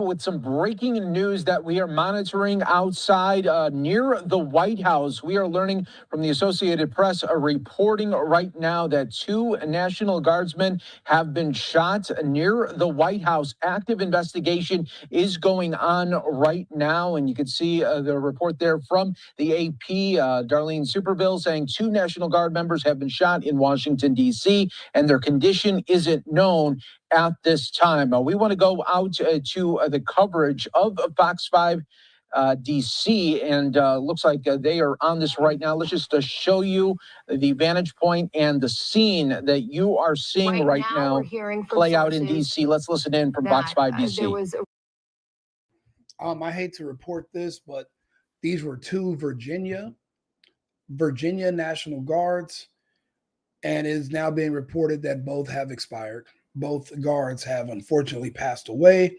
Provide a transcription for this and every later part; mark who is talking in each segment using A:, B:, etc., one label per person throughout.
A: With some breaking news that we are monitoring outside near the White House. We are learning from the Associated Press reporting right now that two National Guardsmen have been shot near the White House. Active investigation is going on right now, and you can see the report there from the AP. Darlene Superville saying two National Guard members have been shot in Washington, D.C., and their condition isn't known at this time. We want to go out to the coverage of Fox 5 DC, and looks like they are on this right now. Let's just show you the vantage point and the scene that you are seeing right now
B: we're hearing from
A: play out in DC. Let's listen in from Fox 5 DC.
C: I hate to report this, but these were two Virginia National Guards, and it is now being reported that both have expired. Both guards have unfortunately passed away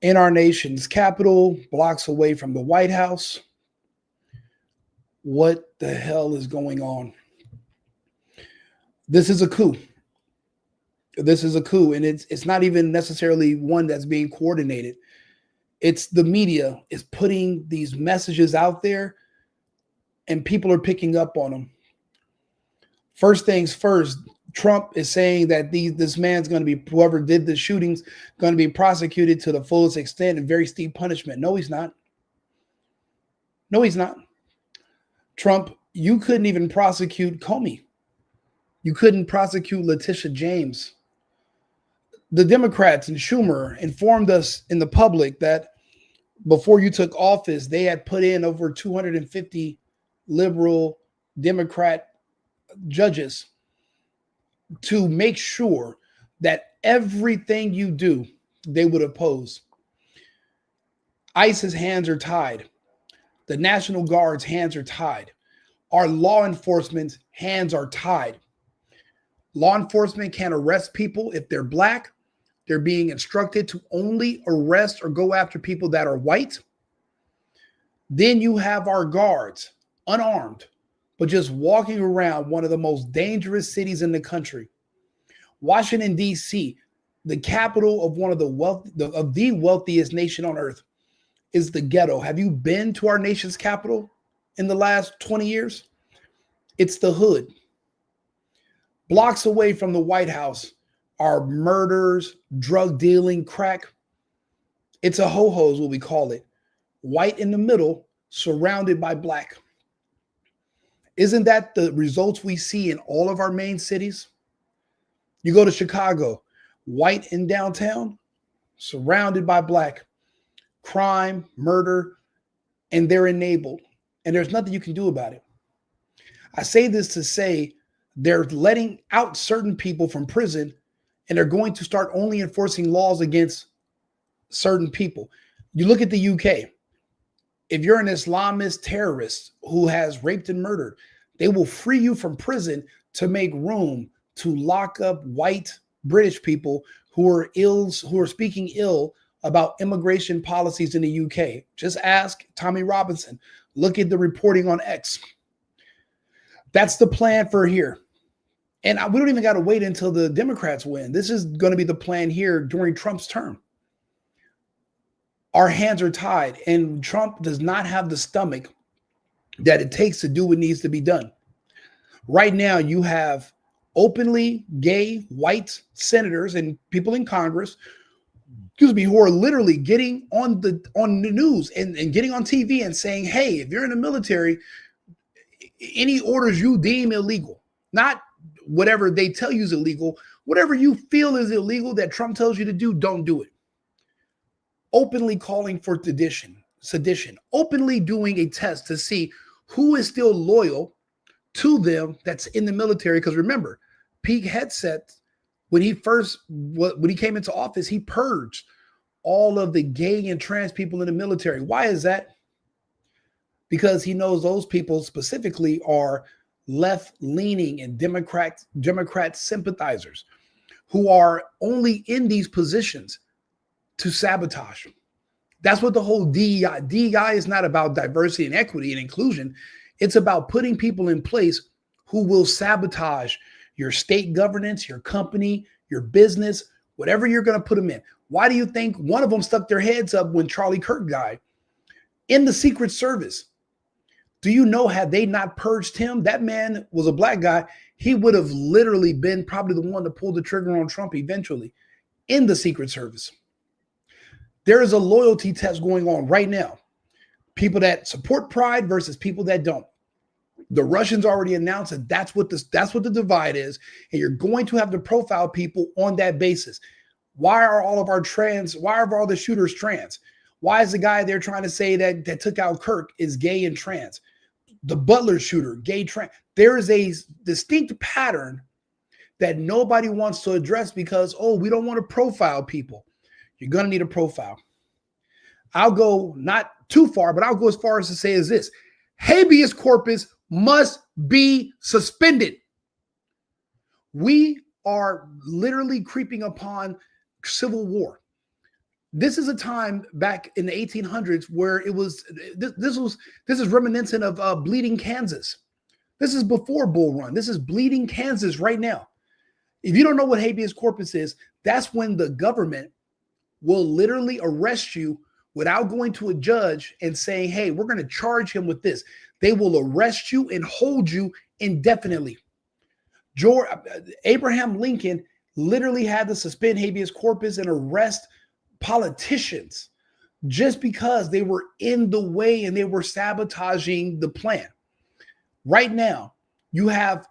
C: in our nation's capital, blocks away from the White House. What the hell is going on? This is a coup. This is a coup, and it's not even necessarily one that's being coordinated. It's the media is putting these messages out there, and people are picking up on them. First things first, Trump is saying that this man's going to be, whoever did the shootings, going to be prosecuted to the fullest extent and very steep punishment. No, he's not. No, he's not. Trump, you couldn't even prosecute Comey. You couldn't prosecute Letitia James. The Democrats and Schumer informed us in the public that before you took office, they had put in over 250 liberal Democrat judges to make sure that everything you do, they would oppose. ICE's hands are tied. The National Guard's hands are tied. Our law enforcement's hands are tied. Law enforcement can't arrest people if they're black. They're being instructed to only arrest or go after people that are white. Then you have our guards, unarmed, but just walking around one of the most dangerous cities in the country. Washington, D.C., the capital of one of the wealthiest nation on earth, is the ghetto. Have you been to our nation's capital in the last 20 years? It's the hood. Blocks away from the White House are murders, drug dealing, crack. It's a ho-ho is what we call it. White in the middle, surrounded by black. Isn't that the results we see in all of our main cities? You go to Chicago, white in downtown, surrounded by black. Crime, murder, and they're enabled. And there's nothing you can do about it. I say this to say they're letting out certain people from prison, and they're going to start only enforcing laws against certain people. You look at the UK. If you're an Islamist terrorist who has raped and murdered, they will free you from prison to make room to lock up white British people who are speaking ill about immigration policies in the UK. Just ask Tommy Robinson. Look at the reporting on X. That's the plan for here. And we don't even got to wait until the Democrats win. This is going to be the plan here during Trump's term. Our hands are tied, and Trump does not have the stomach that it takes to do what needs to be done. Right now, you have openly gay white senators and people in Congress, who are literally getting on the news and getting on TV and saying, hey, if you're in the military, any orders you deem illegal, not whatever they tell you is illegal, whatever you feel is illegal that Trump tells you to do, don't do it. Openly calling for sedition, openly doing a test to see who is still loyal to them that's in the military. Because remember, Pete Hegseth, when he came into office, he purged all of the gay and trans people in the military. Why is that? Because he knows those people specifically are left-leaning and Democrat sympathizers who are only in these positions to sabotage. That's what the whole DEI. DEI is not about diversity and equity and inclusion. It's about putting people in place who will sabotage your state governance, your company, your business, whatever you're going to put them in. Why do you think one of them stuck their heads up when Charlie Kirk died? In the Secret Service. Do you know, had they not purged him, that man was a black guy, he would have literally been probably the one to pull the trigger on Trump eventually in the Secret Service. There is a loyalty test going on right now. People that support pride versus people that don't. The Russians already announced that that's what the divide is, and you're going to have to profile people on that basis. Why are all the shooters trans? Why is the guy they're trying to say that took out Kirk is gay and trans? The Butler shooter, gay, trans. There is a distinct pattern that nobody wants to address because, we don't want to profile people. You're going to need a profile. I'll go not too far, but I'll go as far as to say is this: habeas corpus must be suspended. We are literally creeping upon civil war. This is a time back in the 1800s where it was. This is reminiscent of Bleeding Kansas. This is before Bull Run. This is Bleeding Kansas right now. If you don't know what habeas corpus is, that's when the government will literally arrest you without going to a judge and saying, hey, we're going to charge him with this. They will arrest you and hold you indefinitely. Abraham Lincoln literally had to suspend habeas corpus and arrest politicians just because they were in the way and they were sabotaging the plan. Right now, you have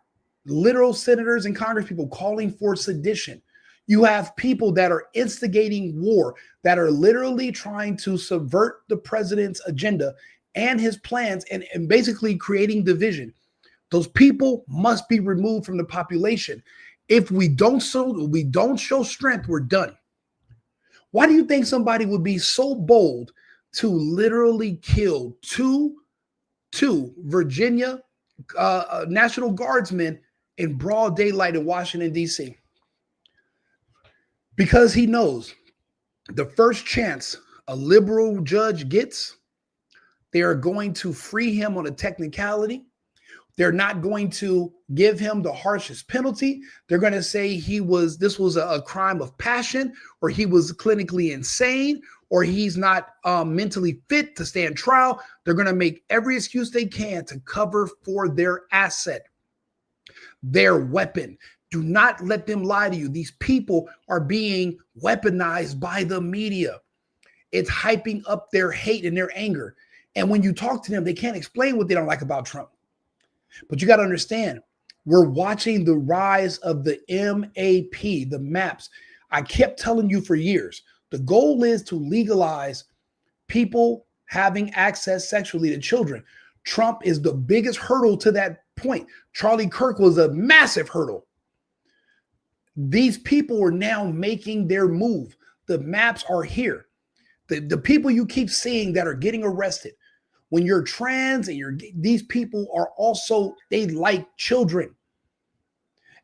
C: literal senators and congresspeople calling for sedition. You have people that are instigating war, that are literally trying to subvert the president's agenda and his plans and basically creating division. Those people must be removed from the population. If we don't show strength, we're done. Why do you think somebody would be so bold to literally kill two Virginia National Guardsmen in broad daylight in Washington, D.C.? Because he knows the first chance a liberal judge gets, they are going to free him on a technicality. They're not going to give him the harshest penalty. They're going to say this was a crime of passion, or he was clinically insane, or he's not mentally fit to stand trial. They're going to make every excuse they can to cover for their asset, their weapon. Do not let them lie to you. These people are being weaponized by the media. It's hyping up their hate and their anger. And when you talk to them, they can't explain what they don't like about Trump. But you got to understand, we're watching the rise of the MAP, the maps. I kept telling you for years, the goal is to legalize people having access sexually to children. Trump is the biggest hurdle to that point. Charlie Kirk was a massive hurdle. These people are now making their move. The maps are here. The people you keep seeing that are getting arrested, when you're trans and these people are also, they like children.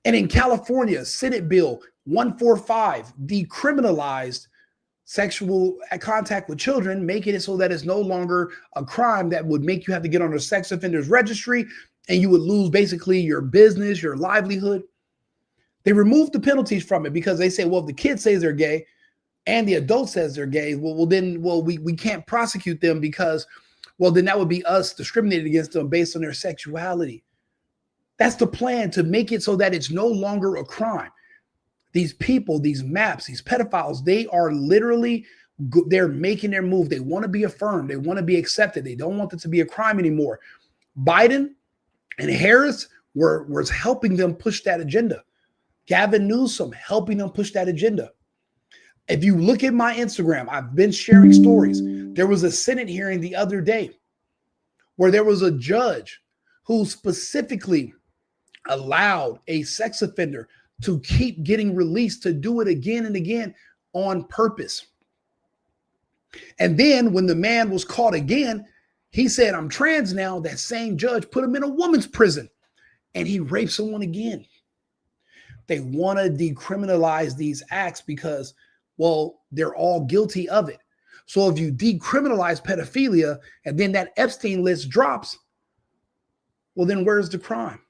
C: And in California, Senate Bill 145 decriminalized sexual contact with children, making it so that it's no longer a crime that would make you have to get on a sex offenders registry and you would lose basically your business, your livelihood. They removed the penalties from it because they say, well, if the kid says they're gay and the adult says they're gay, we can't prosecute them because, then that would be us discriminating against them based on their sexuality. That's the plan, to make it so that it's no longer a crime. These people, these maps, these pedophiles, they are literally, they're making their move. They want to be affirmed. They want to be accepted. They don't want it to be a crime anymore. Biden and Harris were helping them push that agenda. Gavin Newsom helping them push that agenda. If you look at my Instagram, I've been sharing stories. There was a Senate hearing the other day where there was a judge who specifically allowed a sex offender to keep getting released, to do it again and again on purpose. And then when the man was caught again, he said, I'm trans now. That same judge put him in a woman's prison and he raped someone again. They want to decriminalize these acts because, they're all guilty of it. So if you decriminalize pedophilia and then that Epstein list drops, then where's the crime?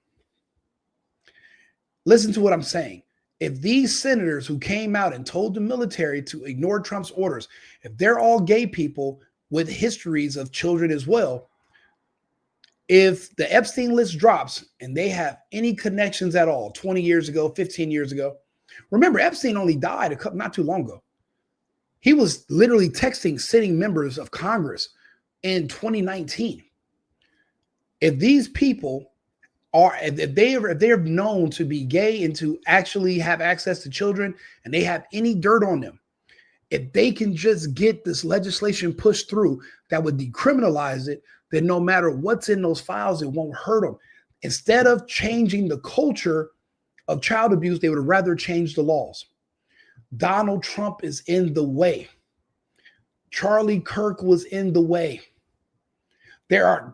C: Listen to what I'm saying. If these senators who came out and told the military to ignore Trump's orders, if they're all gay people with histories of children as well, if the Epstein list drops and they have any connections at all 20 years ago, 15 years ago, remember, Epstein only died not too long ago. He was literally texting sitting members of Congress in 2019. If these people if they're known to be gay and to actually have access to children and they have any dirt on them, if they can just get this legislation pushed through that would decriminalize it, then no matter what's in those files, it won't hurt them. Instead of changing the culture of child abuse, they would rather change the laws. Donald Trump is in the way. Charlie Kirk was in the way.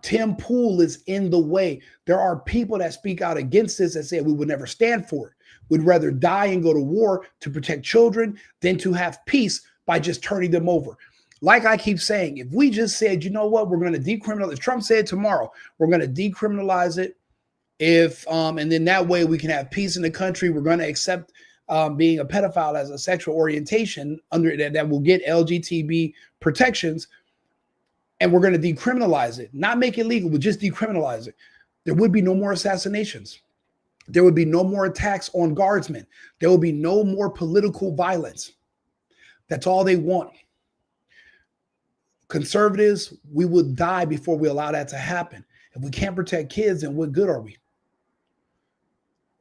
C: Tim Pool is in the way. There are people that speak out against this that say we would never stand for it. We'd rather die and go to war to protect children than to have peace by just turning them over. Like I keep saying, if we just said, you know what, we're going to decriminalize, Trump said tomorrow, we're going to decriminalize it. And then that way we can have peace in the country. We're going to accept being a pedophile as a sexual orientation under that will get LGBT protections. And we're going to decriminalize it, not make it legal, but just decriminalize it. There would be no more assassinations. There would be no more attacks on guardsmen. There will be no more political violence. That's all they want. Conservatives, we would die before we allow that to happen. If we can't protect kids, then what good are we?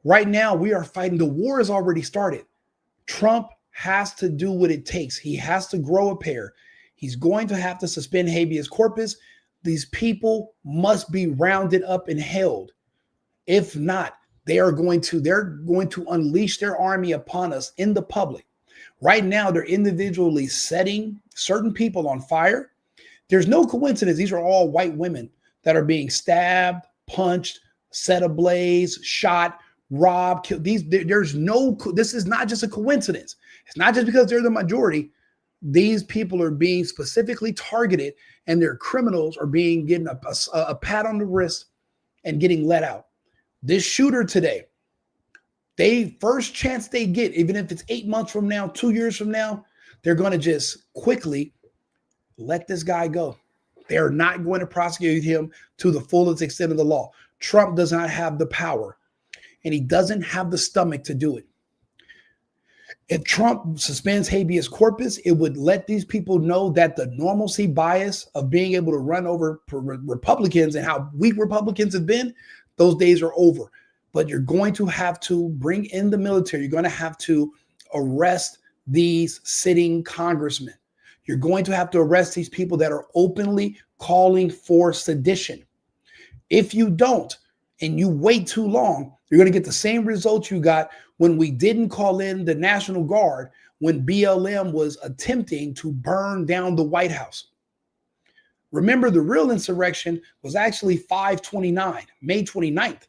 C: Right now, we are fighting. The war has already started. Trump has to do what it takes. He has to grow a pair. He's going to have to suspend habeas corpus. These people must be rounded up and held. If not, they're going to unleash their army upon us in the public. Right now, they're individually setting certain people on fire. There's no coincidence. These are all white women that are being stabbed, punched, set ablaze, shot, robbed, killed. This is not just a coincidence. It's not just because they're the majority. These people are being specifically targeted and their criminals are getting a pat on the wrist and getting let out. This shooter today, first chance they get, even if it's 8 months from now, 2 years from now, they're going to just quickly let this guy go. They're not going to prosecute him to the fullest extent of the law. Trump does not have the power and he doesn't have the stomach to do it. If Trump suspends habeas corpus, it would let these people know that the normalcy bias of being able to run over Republicans and how weak Republicans have been, those days are over. But you're going to have to bring in the military. You're going to have to arrest these sitting congressmen. You're going to have to arrest these people that are openly calling for sedition. If you don't, and you wait too long, you're going to get the same results you got when we didn't call in the National Guard when BLM was attempting to burn down the White House. Remember, the real insurrection was actually 5/29, May 29th.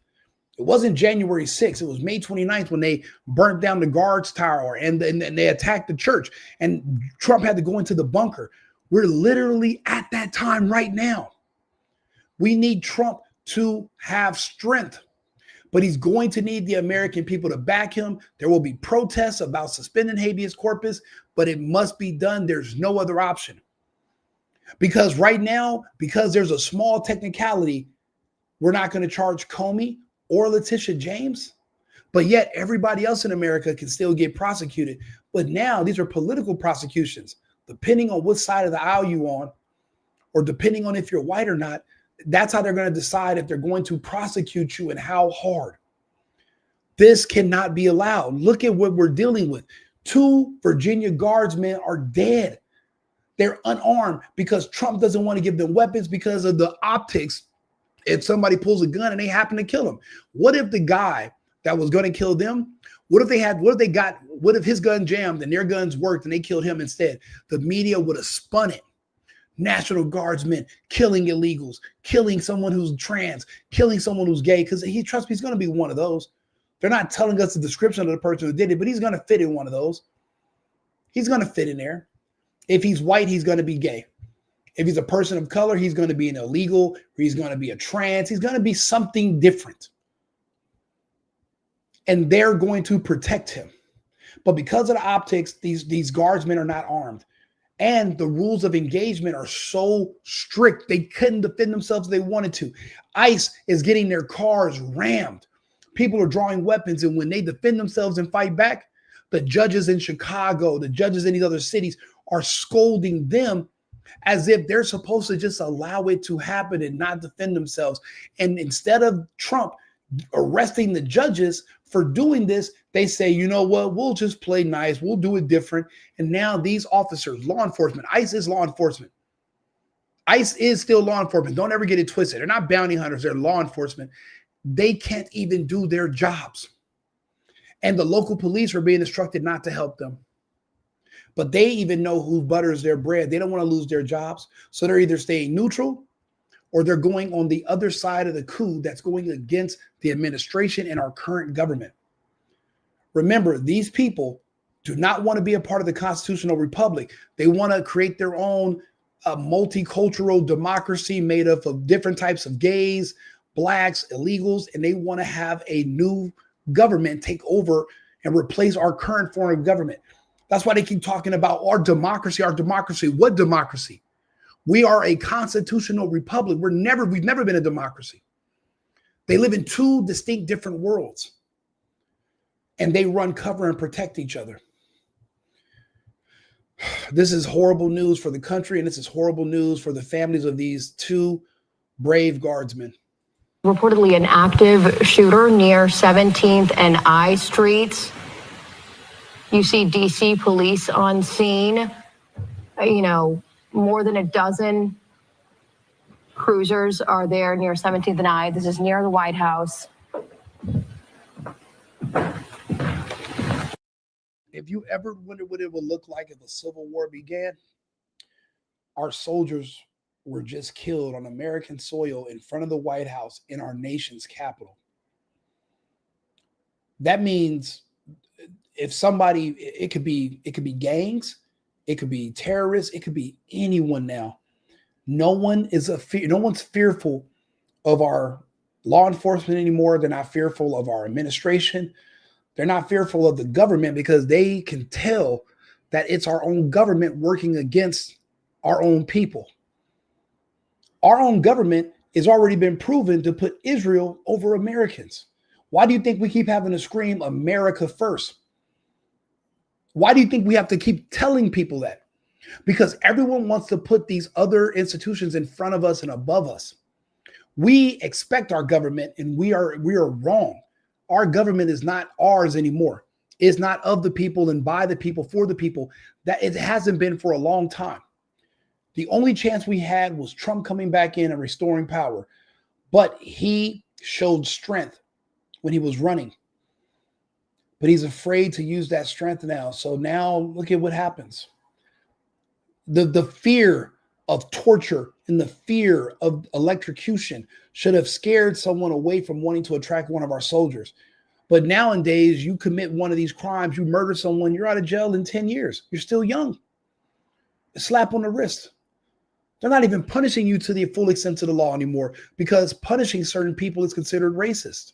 C: It wasn't January 6th. It was May 29th when they burnt down the Guards Tower and they attacked the church and Trump had to go into the bunker. We're literally at that time right now. We need Trump to have strength, but he's going to need the American people to back him. There will be protests about suspending habeas corpus, but it must be done. There's no other option. Because right now, because there's a small technicality, we're not going to charge Comey or Letitia James, but yet everybody else in America can still get prosecuted. But now these are political prosecutions, depending on what side of the aisle you're on, or depending on if you're white or not. That's how they're going to decide if they're going to prosecute you and how hard. This cannot be allowed. Look at what we're dealing with. 2 Virginia guardsmen are dead. They're unarmed because Trump doesn't want to give them weapons because of the optics. If somebody pulls a gun and they happen to kill him, what if the guy that was going to kill them, what if his gun jammed and their guns worked and they killed him instead? The media would have spun it. National Guardsmen killing illegals, killing someone who's trans, killing someone who's gay, because trust me, he's going to be one of those. They're not telling us the description of the person who did it, but he's going to fit in one of those. He's going to fit in there. If he's white, he's going to be gay. If he's a person of color, he's going to be an illegal, or he's going to be a trans. He's going to be something different. And they're going to protect him. But because of the optics, these guardsmen are not armed. And the rules of engagement are so strict, they couldn't defend themselves if they wanted to. ICE is getting their cars rammed. People are drawing weapons, and when they defend themselves and fight back, the judges in Chicago, the judges in these other cities are scolding them as if they're supposed to just allow it to happen and not defend themselves. And instead of Trump arresting the judges for doing this, they say, you know what, we'll just play nice, we'll do it different. And now these officers, law enforcement, ICE is law enforcement. ICE is still law enforcement. Don't ever get it twisted. They're not bounty hunters, they're law enforcement. They can't even do their jobs. And the local police are being instructed not to help them. But they even know who butters their bread. They don't want to lose their jobs. So they're either staying neutral or they're going on the other side of the coup that's going against the administration and our current government. Remember, these people do not want to be a part of the constitutional republic. They want to create their own multicultural democracy made up of different types of gays, blacks, illegals, and they want to have a new government take over and replace our current form of government. That's why they keep talking about our democracy, our democracy. What democracy? We are a constitutional republic. We've never been a democracy. They live in two distinct different worlds, and they run cover and protect each other. This is horrible news for the country, and this is horrible news for the families of these two brave guardsmen.
B: Reportedly an active shooter near 17th and I Streets. You see DC police on scene, more than a dozen cruisers are there near 17th and I. This is near the White House.
C: If you ever wondered what it would look like if a civil war began, our soldiers were just killed on American soil in front of the White House in our nation's capital. That means if somebody, it could be gangs, it could be terrorists, it could be anyone now. No one's fearful of our law enforcement anymore. They're not fearful of our administration. They're not fearful of the government because they can tell that it's our own government working against our own people. Our own government has already been proven to put Israel over Americans. Why do you think we keep having to scream America first? Why do you think we have to keep telling people that? Because everyone wants to put these other institutions in front of us and above us. We expect our government, and we are wrong. Our government is not ours anymore. It's not of the people and by the people for the people. That it hasn't been for a long time. The only chance we had was Trump coming back in and restoring power. But he showed strength when he was running. But he's afraid to use that strength now. So now look at what happens. The fear of torture and the fear of electrocution should have scared someone away from wanting to attract one of our soldiers. But nowadays, you commit one of these crimes, you murder someone, you're out of jail in 10 years. You're still young. A slap on the wrist. They're not even punishing you to the full extent of the law anymore because punishing certain people is considered racist.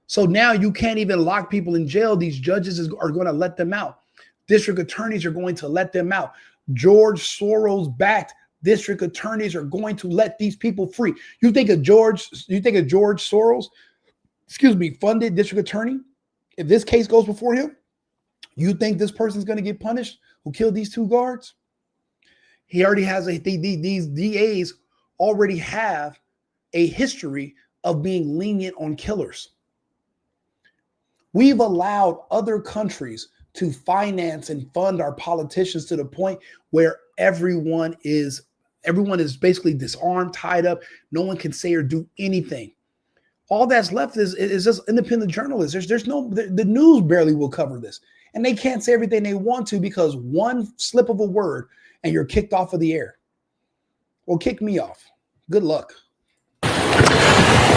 C: So now you can't even lock people in jail. These judges are going to let them out. District attorneys are going to let them out. George Soros-backed district attorneys are going to let these people free. You think a George Soros, funded district attorney, if this case goes before him, you think this person's going to get punished who killed these two guards? He already has these DAs already have a history of being lenient on killers. We've allowed other countries to finance and fund our politicians to the point where everyone is basically disarmed, tied up. No one can say or do anything. All that's left is just independent journalists. The news barely will cover this. And they can't say everything they want to because one slip of a word and you're kicked off of the air. Well, kick me off. Good luck.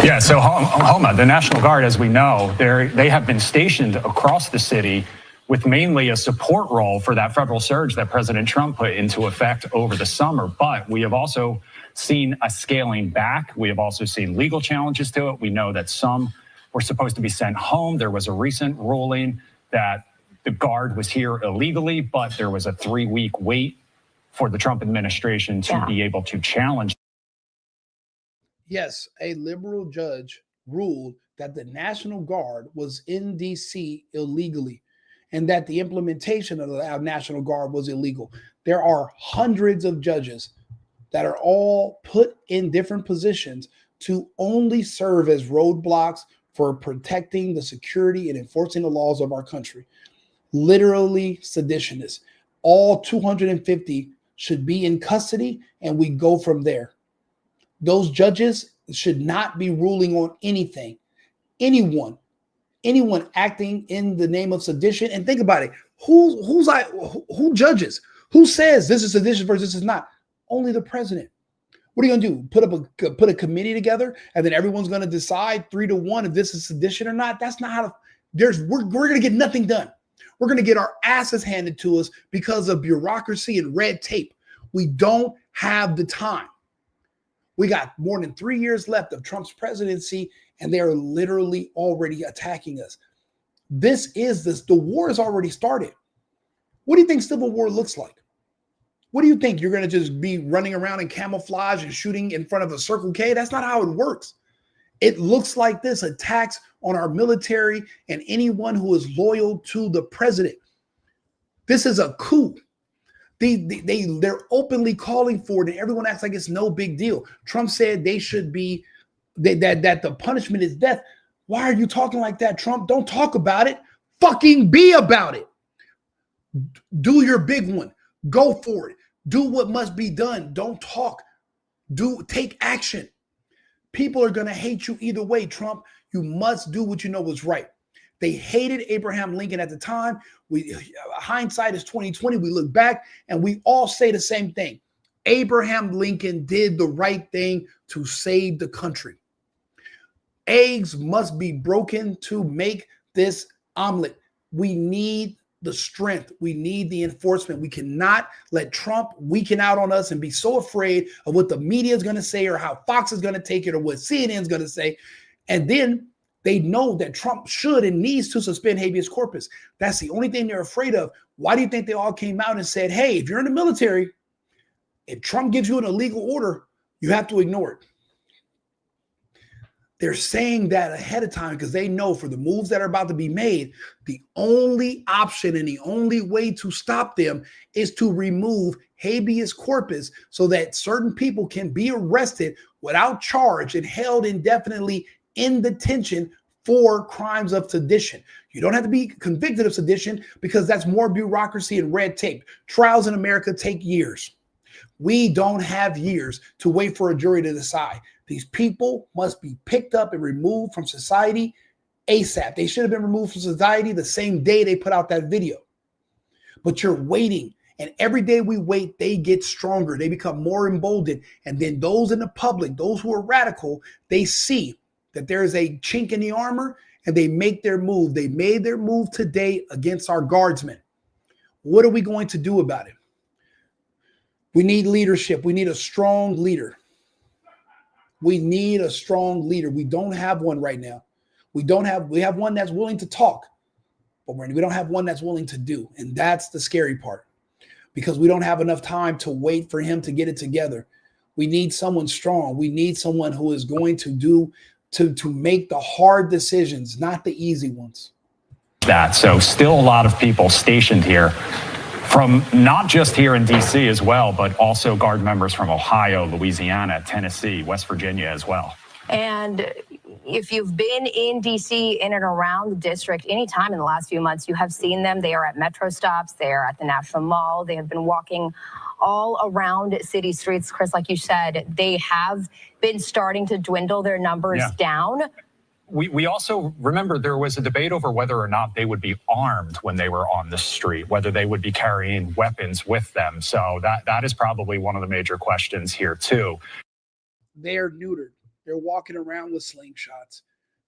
D: Yeah, so Homa, the National Guard, as we know, they have been stationed across the city with mainly a support role for that federal surge that President Trump put into effect over the summer. But we have also seen a scaling back. We have also seen legal challenges to it. We know that some were supposed to be sent home. There was a recent ruling that the Guard was here illegally, but there was a 3-week wait for the Trump administration to be able to challenge.
C: Yes, a liberal judge ruled that the National Guard was in D.C. illegally and that the implementation of the National Guard was illegal. There are hundreds of judges that are all put in different positions to only serve as roadblocks for protecting the security and enforcing the laws of our country. Literally seditionists. All 250 should be in custody, and we go from there. Those judges should not be ruling on anything. Anyone acting in the name of sedition. And think about it. Who judges? Who says this is sedition versus this is not? Only the president. What are you going to do? Put a committee together and then everyone's going to decide 3-1 if this is sedition or not? That's not how we're going to get nothing done. We're going to get our asses handed to us because of bureaucracy and red tape. We don't have the time. We got more than 3 years left of Trump's presidency, and they're literally already attacking us. The war has already started. What do you think civil war looks like? What do you think? You're going to just be running around in camouflage and shooting in front of a Circle K? That's not how it works. It looks like this: attacks on our military and anyone who is loyal to the president. This is a coup. They're openly calling for it, and everyone acts like it's no big deal. Trump said they should be that the punishment is death. Why are you talking like that, Trump? Don't talk about it. Fucking be about it. Do your big one. Go for it. Do what must be done. Don't talk. Take action. People are going to hate you either way, Trump. You must do what you know is right. They hated Abraham Lincoln at the time. Hindsight is 2020. We look back and we all say the same thing. Abraham Lincoln did the right thing to save the country. Eggs must be broken to make this omelet. We need the strength. We need the enforcement. We cannot let Trump weaken out on us and be so afraid of what the media is going to say or how Fox is going to take it or what CNN is going to say. And then they know that Trump should and needs to suspend habeas corpus. That's the only thing they're afraid of. Why do you think they all came out and said, hey, if you're in the military, if Trump gives you an illegal order, you have to ignore it? They're saying that ahead of time because they know for the moves that are about to be made, the only option and the only way to stop them is to remove habeas corpus so that certain people can be arrested without charge and held indefinitely in detention for crimes of sedition. You don't have to be convicted of sedition because that's more bureaucracy and red tape. Trials in America take years. We don't have years to wait for a jury to decide. These people must be picked up and removed from society ASAP. They should have been removed from society the same day they put out that video. But you're waiting. And every day we wait, they get stronger. They become more emboldened. And then those in the public, those who are radical, they see that there is a chink in the armor and they make their move. They made their move today against our guardsmen. What are we going to do about it? We need leadership. We need a strong leader. We need a strong leader. We don't have one right now. We have one that's willing to talk, but we don't have one that's willing to do. And that's the scary part because we don't have enough time to wait for him to get it together. We need someone strong. We need someone who is going to make the hard decisions, not the easy ones.
D: So still a lot of people stationed here from not just here in D.C. as well, but also Guard members from Ohio, Louisiana, Tennessee, West Virginia as well.
B: And if you've been in D.C., in and around the district, anytime in the last few months, you have seen them. They are at metro stops. They are at the National Mall. They have been walking all around city streets. Chris, like you said, they have been starting to dwindle their numbers down.
D: We also remember there was a debate over whether or not they would be armed when they were on the street, whether they would be carrying weapons with them. So that is probably one of the major questions here, too.
C: They're neutered. They're walking around with slingshots.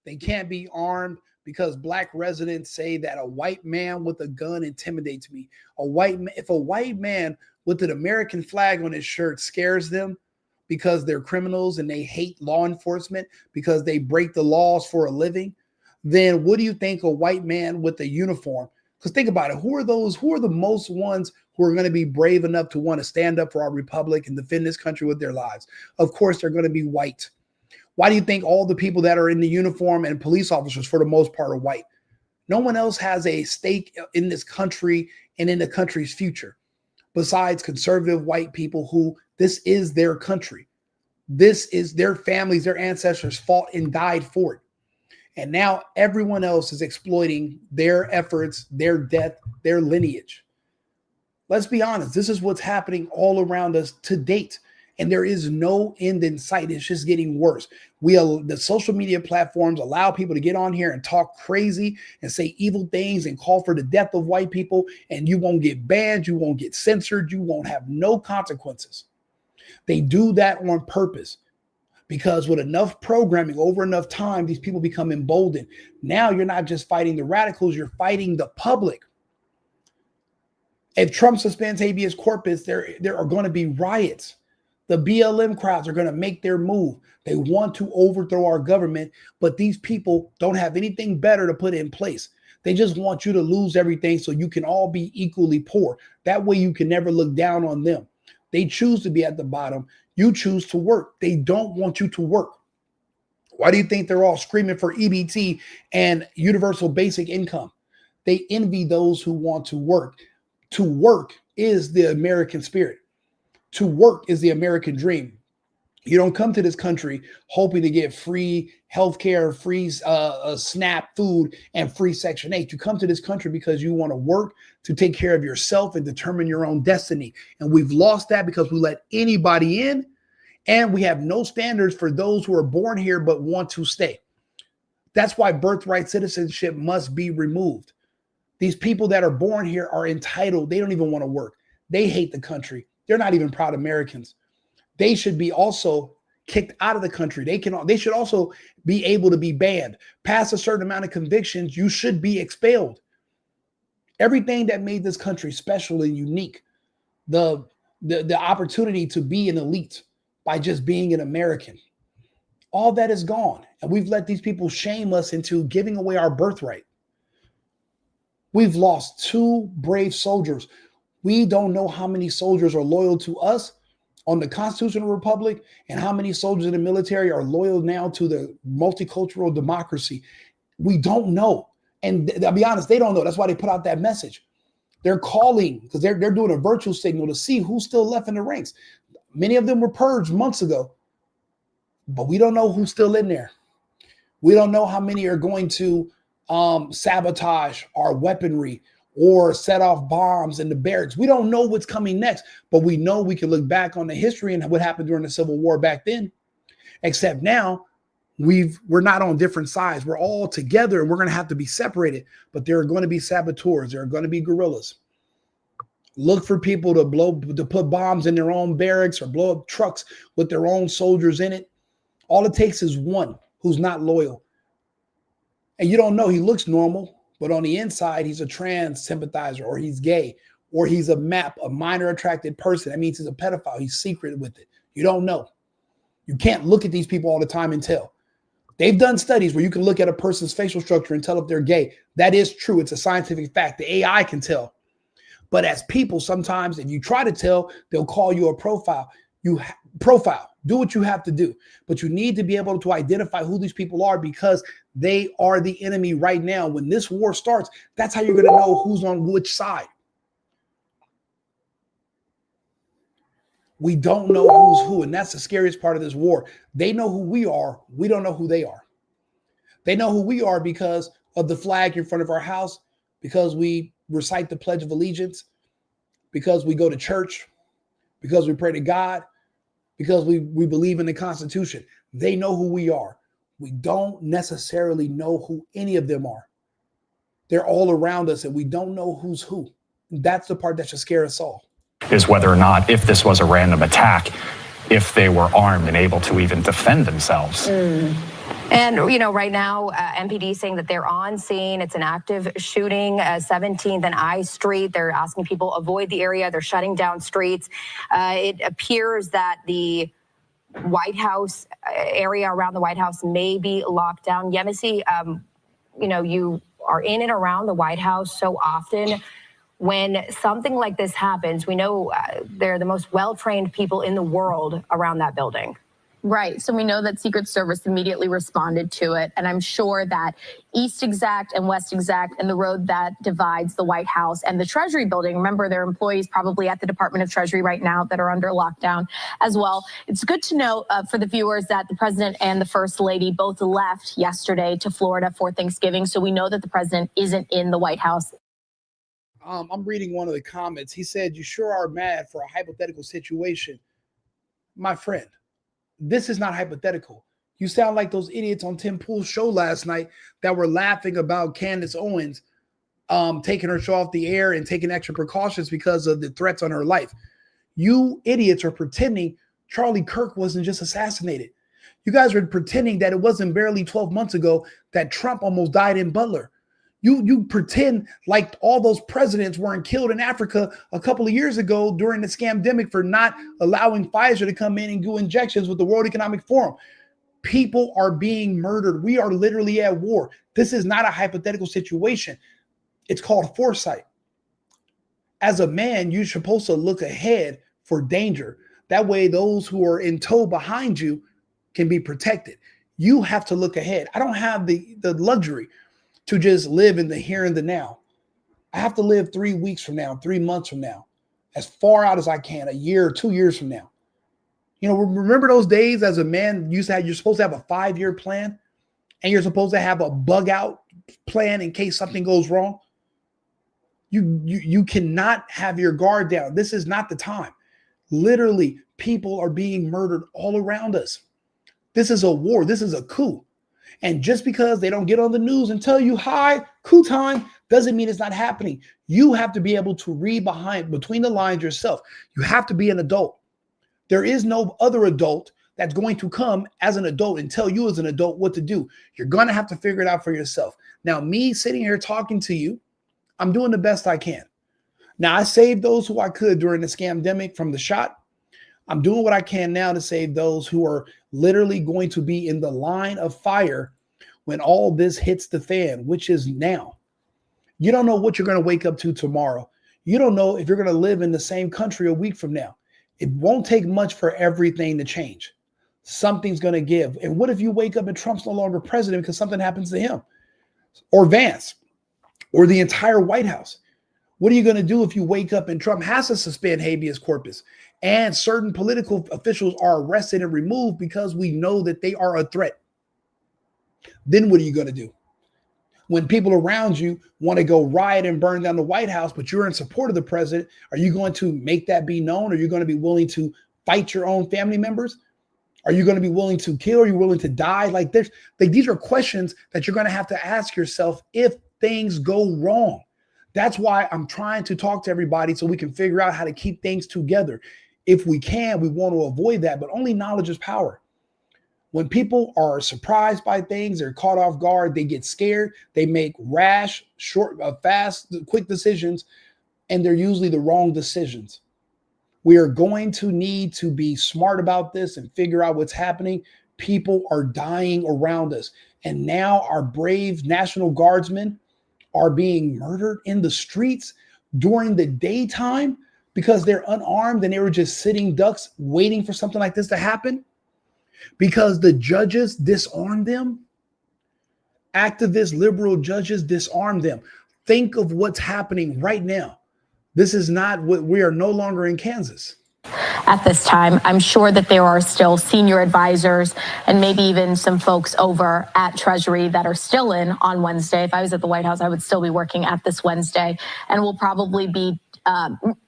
C: They can't be armed because black residents say that a white man with a gun intimidates me. If a white man with an American flag on his shirt scares them, because they're criminals and they hate law enforcement because they break the laws for a living, then what do you think a white man with a uniform Because think about it. Who are the most ones who are going to be brave enough to want to stand up for our republic and defend this country with their lives? Of course, they're going to be white. Why do you think all the people that are in the uniform and police officers, for the most part, are white? No one else has a stake in this country and in the country's future besides conservative white people who this is their country. This is their families, their ancestors fought and died for it. And now everyone else is exploiting their efforts, their death, their lineage. Let's be honest. This is what's happening all around us to date. And there is no end in sight. It's just getting worse. The social media platforms allow people to get on here and talk crazy and say evil things and call for the death of white people. And you won't get banned. You won't get censored. You won't have no consequences. They do that on purpose. Because with enough programming over enough time, these people become emboldened. Now you're not just fighting the radicals, you're fighting the public. If Trump suspends habeas corpus, there are going to be riots. The BLM crowds are going to make their move. They want to overthrow our government, but these people don't have anything better to put in place. They just want you to lose everything so you can all be equally poor. That way you can never look down on them. They choose to be at the bottom. You choose to work. They don't want you to work. Why do you think they're all screaming for EBT and universal basic income? They envy those who want to work. To work is the American spirit. To work is the American dream. You don't come to this country hoping to get free healthcare, free SNAP food, and free Section 8. You come to this country because you want to work to take care of yourself and determine your own destiny. And we've lost that because we let anybody in, and we have no standards for those who are born here but want to stay. That's why birthright citizenship must be removed. These people that are born here are entitled. They don't even want to work. They hate the country. They're not even proud Americans. They should be also kicked out of the country. They should also be able to be banned. Past a certain amount of convictions, you should be expelled. Everything that made this country special and unique, the opportunity to be an elite by just being an American, all that is gone. And we've let these people shame us into giving away our birthright. We've lost 2 brave soldiers. We don't know how many soldiers are loyal to us on the constitutional republic and how many soldiers in the military are loyal now to the multicultural democracy. We don't know. And I'll be honest, they don't know. That's why they put out that message. They're calling because they're doing a virtual signal to see who's still left in the ranks. Many of them were purged months ago, but we don't know who's still in there. We don't know how many are going to sabotage our weaponry or set off bombs in the barracks. We don't know what's coming next, but we know we can look back on the history and what happened during the Civil War back then. Except now we're not on different sides. We're all together and we're going to have to be separated, but there are going to be saboteurs. There are going to be guerrillas. Look for people to put bombs in their own barracks or blow up trucks with their own soldiers in it. All it takes is one who's not loyal. And you don't know, he looks normal, but on the inside, he's a trans sympathizer, or he's gay, or he's a minor attracted person. That means he's a pedophile. He's secret with it. You don't know. You can't look at these people all the time and tell. They've done studies where you can look at a person's facial structure and tell if they're gay. That is true. It's a scientific fact. The AI can tell. But as people, sometimes if you try to tell, they'll call you a profile. Do what you have to do. But you need to be able to identify who these people are because they are the enemy right now. When this war starts, that's how you're going to know who's on which side. We don't know who's who, and that's the scariest part of this war. They know who we are. We don't know who they are. They know who we are because of the flag in front of our house, because we recite the Pledge of Allegiance, because we go to church, because we pray to God, because we believe in the Constitution. They know who we are. We don't necessarily know who any of them are. They're all around us, and we don't know who's who. That's the part that should scare us all.
D: Is whether or not, if this was a random attack, if they were armed and able to even defend themselves.
B: And, right now, MPD saying that they're on scene. It's an active shooting, 17th and I Street. They're asking people avoid the area. They're shutting down streets. It appears that the White House area around the White House may be locked down. Yemisi, you are in and around the White House so often. When something like this happens, we know they're the most well-trained people in the world around that building.
E: Right. So we know that Secret Service immediately responded to it. And I'm sure that East Exec and West Exec and the road that divides the White House and the Treasury building, remember, there are employees probably at the Department of Treasury right now that are under lockdown as well. It's good to know for the viewers that the president and the first lady both left yesterday to Florida for Thanksgiving. So we know that the president isn't in the White House.
C: I'm reading one of the comments. He said, "You sure are mad for a hypothetical situation." My friend, this is not hypothetical. You sound like those idiots on Tim Pool's show last night that were laughing about Candace Owens taking her show off the air and taking extra precautions because of the threats on her life. You idiots are pretending Charlie Kirk wasn't just assassinated. You guys are pretending that it wasn't barely 12 months ago that Trump almost died in Butler. You pretend like all those presidents weren't killed in Africa a couple of years ago during the scamdemic for not allowing Pfizer to come in and do injections with the World Economic Forum. People are being murdered. We are literally at war. This is not a hypothetical situation. It's called foresight. As a man, you're supposed to look ahead for danger. That way, those who are in tow behind you can be protected. You have to look ahead. I don't have the luxury to just live in the here and the now. I have to live 3 weeks from now, 3 months from now, as far out as I can, a year or 2 years from now. You know, remember those days as a man you're supposed to have a 5-year plan and you're supposed to have a bug out plan in case something goes wrong? You cannot have your guard down. This is not the time. Literally, people are being murdered all around us. This is a war. This is a coup. And just because they don't get on the news and tell you, hi, coup time, doesn't mean it's not happening. You have to be able to read between the lines yourself. You have to be an adult. There is no other adult that's going to come as an adult and tell you as an adult what to do. You're going to have to figure it out for yourself. Now, me sitting here talking to you, I'm doing the best I can. Now, I saved those who I could during the scamdemic from the shot. I'm doing what I can now to save those who are literally going to be in the line of fire when all this hits the fan, which is now. You don't know what you're going to wake up to tomorrow. You don't know if you're going to live in the same country a week from now. It won't take much for everything to change. Something's going to give. And what if you wake up and Trump's no longer president because something happens to him or Vance or the entire White House? What are you going to do if you wake up and Trump has to suspend habeas corpus and certain political officials are arrested and removed because we know that they are a threat? Then what are you going to do? When people around you want to go riot and burn down the White House, but you're in support of the president, are you going to make that be known? Are you going to be willing to fight your own family members? Are you going to be willing to kill? Are you willing to die? These are questions that you're going to have to ask yourself if things go wrong. That's why I'm trying to talk to everybody so we can figure out how to keep things together. If we can, we want to avoid that, but only knowledge is power. When people are surprised by things, they're caught off guard, they get scared, they make rash, fast, quick decisions, and they're usually the wrong decisions. We are going to need to be smart about this and figure out what's happening. People are dying around us. And now our brave National Guardsmen are being murdered in the streets during the daytime because they're unarmed and they were just sitting ducks waiting for something like this to happen because the judges disarmed them. Activist liberal judges disarmed them. Think of what's happening right now. This is not what we are no longer in Kansas.
E: At this time, I'm sure that there are still senior advisors and maybe even some folks over at Treasury that are still in on Wednesday. If I was at the White House, I would still be working at this Wednesday and will probably be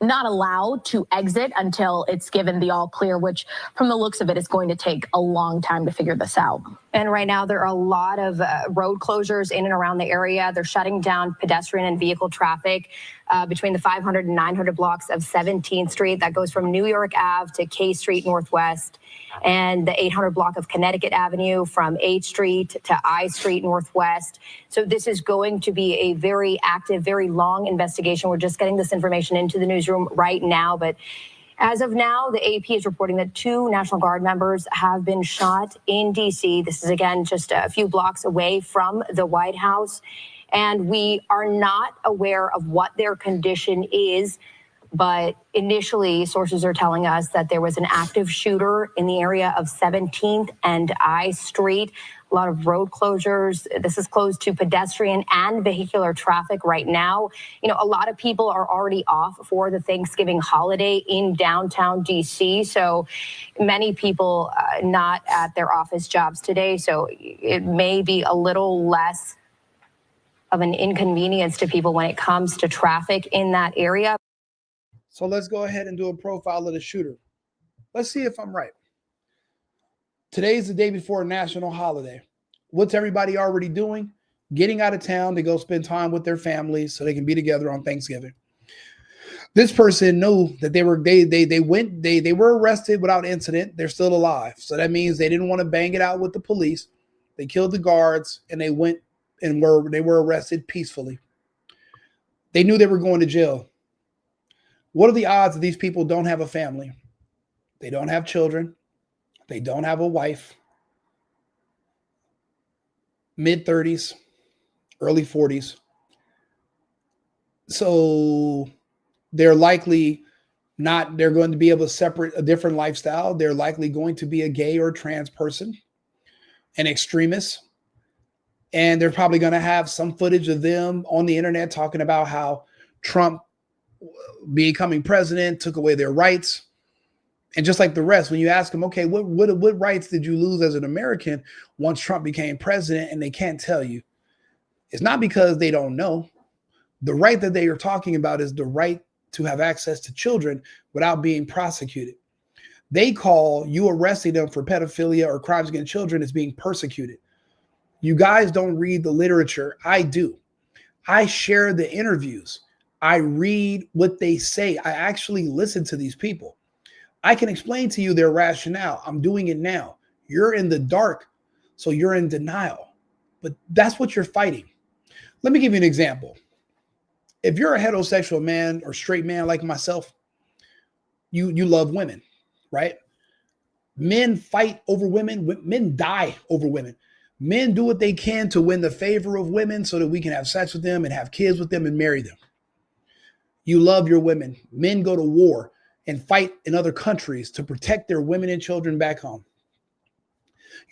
E: not allowed to exit until it's given the all clear, which from the looks of it is going to take a long time to figure this out.
B: And right now there are a lot of road closures in and around the area. They're shutting down pedestrian and vehicle traffic between the 500 and 900 blocks of 17th Street. That goes from New York Ave to K Street Northwest, and the 800 block of Connecticut Avenue from 8th Street to I Street Northwest. So this is going to be a very active, very long investigation. We're just getting this information into the newsroom right now, but as of now, the AP is reporting that 2 National Guard members have been shot in D.C. This is, again, just a few blocks away from the White House. and we are not aware of what their condition is. But initially, sources are telling us that there was an active shooter in the area of 17th and I Street. A lot of road closures. This is closed to pedestrian and vehicular traffic right now. You know, a lot of people are already off for the Thanksgiving holiday in downtown DC. So many people not at their office jobs today. So it may be a little less of an inconvenience to people when it comes to traffic in that area.
C: So let's go ahead and do a profile of the shooter. Let's see if I'm right. Today's the day before a national holiday. What's everybody already doing? Getting out of town to go spend time with their families so they can be together on Thanksgiving. This person knew that they were arrested without incident. They're still alive. So that means they didn't want to bang it out with the police. They killed the guards and they went and they were arrested peacefully. They knew they were going to jail. What are the odds that these people don't have a family? They don't have children. They don't have a wife. Mid-30s, early 40s. So they're likely they're going to be able to separate a different lifestyle. They're likely going to be a gay or trans person, an extremist. And they're probably going to have some footage of them on the internet talking about how Trump becoming president took away their rights. And just like the rest, when you ask them, okay, what rights did you lose as an American once Trump became president? And they can't tell you. It's not because they don't know. The right that they are talking about is the right to have access to children without being prosecuted. They call you arresting them for pedophilia or crimes against children as being persecuted. You guys don't read the literature. I do. I share the interviews. I read what they say. I actually listen to these people. I can explain to you their rationale. I'm doing it now. You're in the dark, so you're in denial. But that's what you're fighting. Let me give you an example. If you're a heterosexual man or straight man like myself, you love women, right? Men fight over women. Men die over women. Men do what they can to win the favor of women so that we can have sex with them and have kids with them and marry them. You love your women. Men go to war and fight in other countries to protect their women and children back home.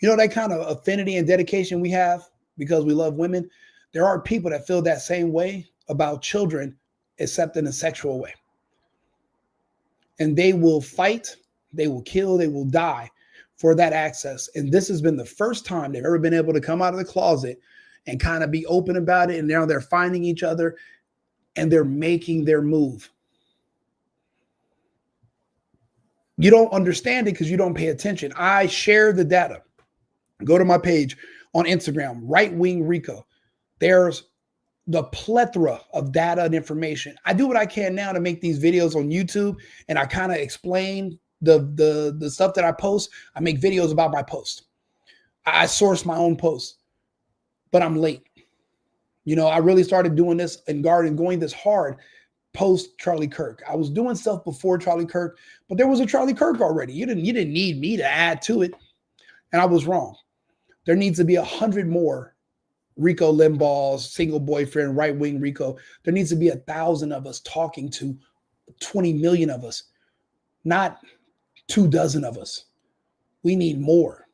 C: You know that kind of affinity and dedication we have because we love women? There are people that feel that same way about children, except in a sexual way. And they will fight, they will kill, they will die for that access. And this has been the first time they've ever been able to come out of the closet and kind of be open about it. And now they're finding each other and they're making their move. You don't understand it because you don't pay attention. I share the data. Go to my page on Instagram, Right Wing Rico. There's the plethora of data and information. I do what I can now to make these videos on YouTube, and I kind of explain the stuff that I post. I make videos about my post. I source my own posts, but I'm late. You know, I really started doing this and going this hard post Charlie Kirk. I was doing stuff before Charlie Kirk, but there was a Charlie Kirk already. You didn't need me to add to it. And I was wrong. There needs to be 100 more Rico Limbaugh's single boyfriend, Right Wing Rico. There needs to be 1,000 of us talking to 20 million of us, not 24 of us. We need more.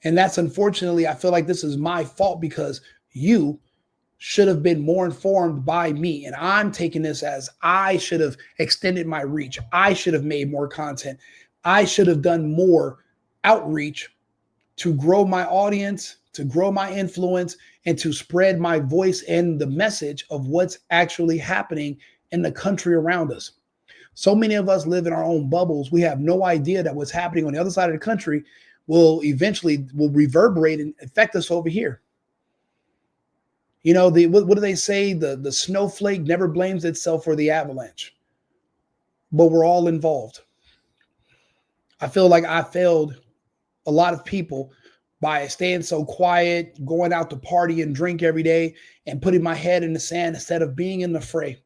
C: And that's unfortunately, I feel like this is my fault because you should have been more informed by me. And I'm taking this as I should have extended my reach. I should have made more content. I should have done more outreach to grow my audience, to grow my influence, and to spread my voice and the message of what's actually happening in the country around us. So many of us live in our own bubbles. We have no idea that what's happening on the other side of the country will reverberate and affect us over here. You know, what do they say? The snowflake never blames itself for the avalanche, but we're all involved. I feel like I failed a lot of people by staying so quiet, going out to party and drink every day and putting my head in the sand instead of being in the fray,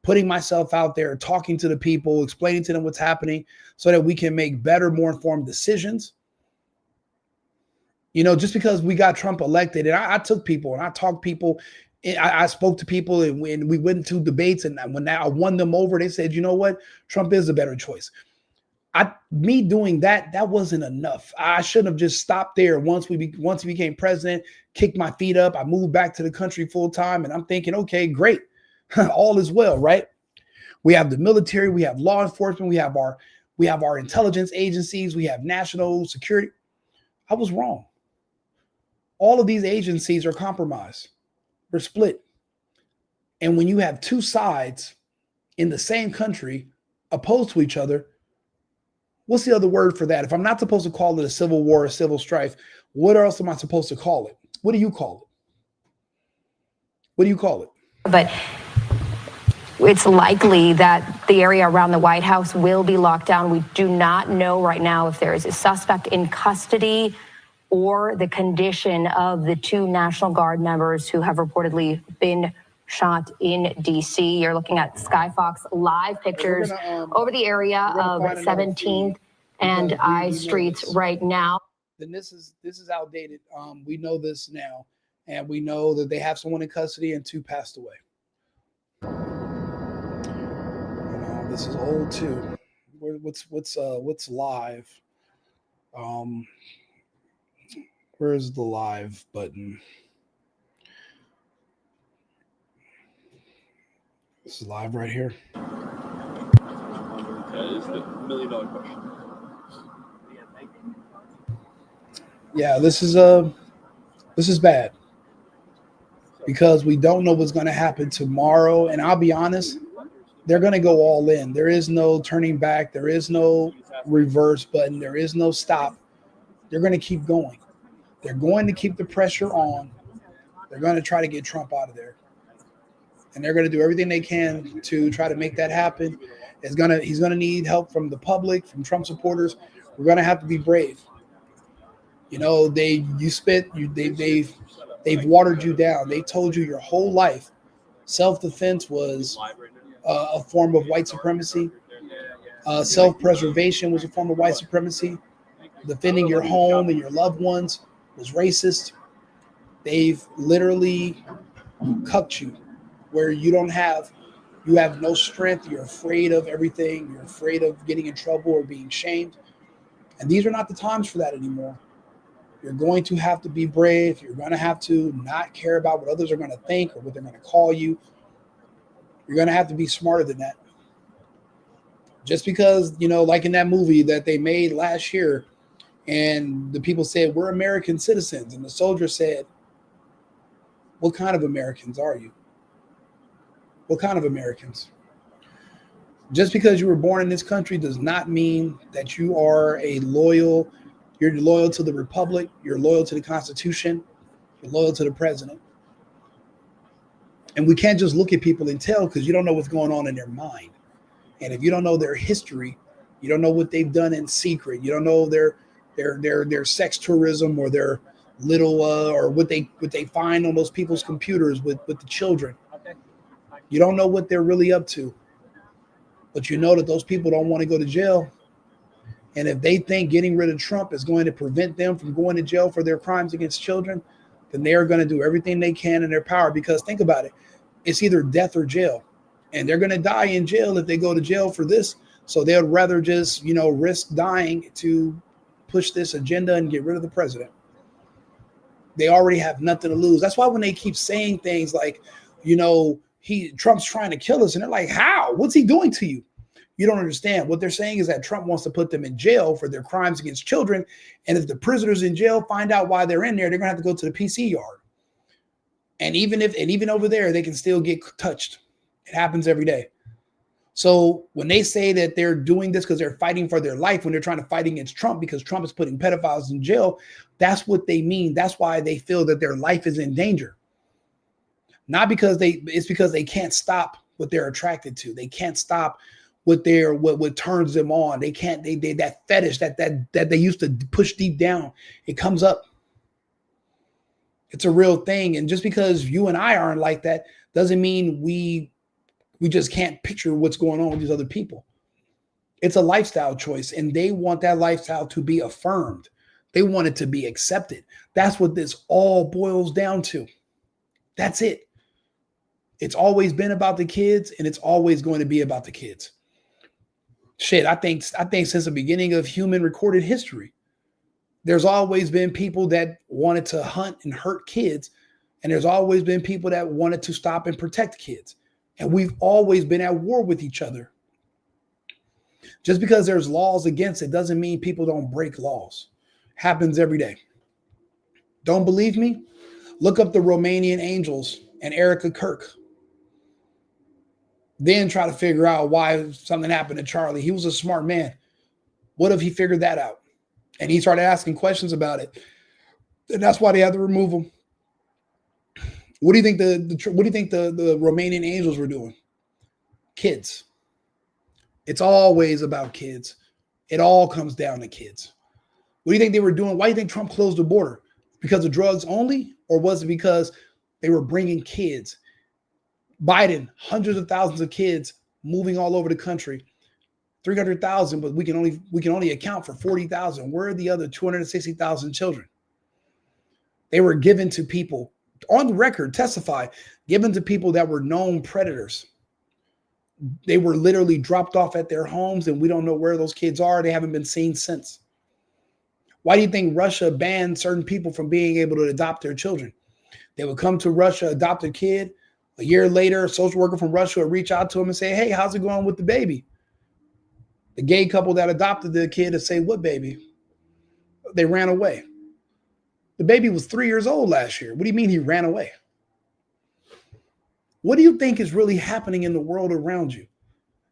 C: putting myself out there, talking to the people, explaining to them what's happening so that we can make better, more informed decisions. You know, just because we got Trump elected, and I took people and I talked people, I spoke to people, and when we went to debates, and when I won them over, they said, you know what, Trump is a better choice. Me doing that wasn't enough. I shouldn't have just stopped there. Once he became president, kicked my feet up. I moved back to the country full time, and I'm thinking, okay, great, all is well, right? We have the military, we have law enforcement, we have our intelligence agencies, we have national security. I was wrong. All of these agencies are compromised. We're split. And when you have two sides in the same country opposed to each other, what's the other word for that? If I'm not supposed to call it a civil war or civil strife, what else am I supposed to call it? What do you call it? What do you call it?
B: But it's likely that the area around the White House will be locked down. We do not know right now if there is a suspect in custody or the condition of the 2 National Guard members who have reportedly been shot in D.C. You're looking at Skyfox live pictures over the area of 17th and I Streets right now.
C: Then this is outdated. We know this now, and we know that they have someone in custody and 2 passed away. This is old too. What's live? Where's the live button? This is live right here.
F: That is the $1 million question.
C: Yeah, this is bad because we don't know what's going to happen tomorrow. And I'll be honest, they're going to go all in. There is no turning back. There is no reverse button. There is no stop. They're going to keep going. They're going to keep the pressure on. They're going to try to get Trump out of there. And they're going to do everything they can to try to make that happen. He's going to need help from the public, from Trump supporters. We're going to have to be brave. You know, they've watered you down. They told you your whole life self-defense was a form of white supremacy. Self-preservation was a form of white supremacy. Defending your home and your loved ones was racist. They've literally cucked you where you have no strength. You're afraid of everything. You're afraid of getting in trouble or being shamed. And these are not the times for that anymore. You're going to have to be brave. You're going to have to not care about what others are going to think or what they're going to call you. You're going to have to be smarter than that. Just because, you know, like in that movie that they made last year, and the people said, we're American citizens. And the soldier said, what kind of Americans are you? What kind of Americans? Just because you were born in this country does not mean that you are you're loyal to the Republic, you're loyal to the Constitution, you're loyal to the president. And we can't just look at people and tell because you don't know what's going on in their mind. And if you don't know their history, you don't know what they've done in secret, you don't know their sex tourism or their little or what they find on those people's computers with the children. You don't know what they're really up to. But you know that those people don't want to go to jail. And if they think getting rid of Trump is going to prevent them from going to jail for their crimes against children, then they are going to do everything they can in their power. Because think about it. It's either death or jail. And they're going to die in jail if they go to jail for this. So they'd rather just, risk dying to push this agenda and get rid of the president. They already have nothing to lose. That's why when they keep saying things like, Trump's trying to kill us. And they're like, how? What's he doing to you? You don't understand. What they're saying is that Trump wants to put them in jail for their crimes against children. And if the prisoners in jail find out why they're in there, they're going to have to go to the PC yard. And even over there, they can still get touched. It happens every day. So when they say that they're doing this because they're fighting for their life, when they're trying to fight against Trump because Trump is putting pedophiles in jail, that's what they mean. That's why they feel that their life is in danger. Not because it's because they can't stop what they're attracted to. They can't stop what turns them on. They can't, that fetish that they used to push deep down, it comes up. It's a real thing. And just because you and I aren't like that doesn't mean we just can't picture what's going on with these other people. It's a lifestyle choice, and they want that lifestyle to be affirmed. They want it to be accepted. That's what this all boils down to. That's it. It's always been about the kids, and it's always going to be about the kids. Shit, I think since the beginning of human recorded history, there's always been people that wanted to hunt and hurt kids, and there's always been people that wanted to stop and protect kids. And we've always been at war with each other. Just because there's laws against it doesn't mean people don't break laws. Happens every day. Don't believe me? Look up the Romanian Angels and Erica Kirk. Then try to figure out why something happened to Charlie. He was a smart man. What if he figured that out? And he started asking questions about it. And that's why they had to remove him. What do you think the Romanian Angels were doing? Kids. It's always about kids. It all comes down to kids. What do you think they were doing? Why do you think Trump closed the border? Because of drugs only? Or was it because they were bringing kids? Biden, hundreds of thousands of kids moving all over the country. 300,000, but we can only account for 40,000. Where are the other 260,000 children? They were given to people, on the record, testify, given to people that were known predators. They were literally dropped off at their homes, and we don't know where those kids are. They haven't been seen since. Why do you think Russia banned certain people from being able to adopt their children? They would come to Russia, adopt a kid. A year later, a social worker from Russia would reach out to him and say, hey, how's it going with the baby? The gay couple that adopted the kid would say, what baby? They ran away. The baby was 3 years old last year. What do you mean he ran away? What do you think is really happening in the world around you?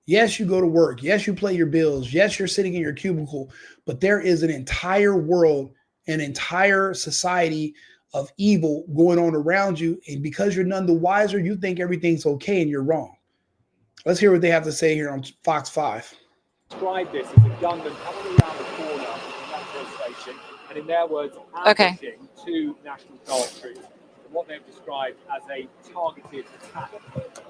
C: Yes, you go to work. Yes, you pay your bills. Yes, you're sitting in your cubicle. But there is an entire world, an entire society of evil going on around you. And because you're none the wiser, you think everything's okay and you're wrong. Let's hear what they have to say here on Fox 5.
F: Describe this as a gunman coming around the corner of the metro station and, in their words, ambushing two National Guard troops in what they've described as a targeted attack.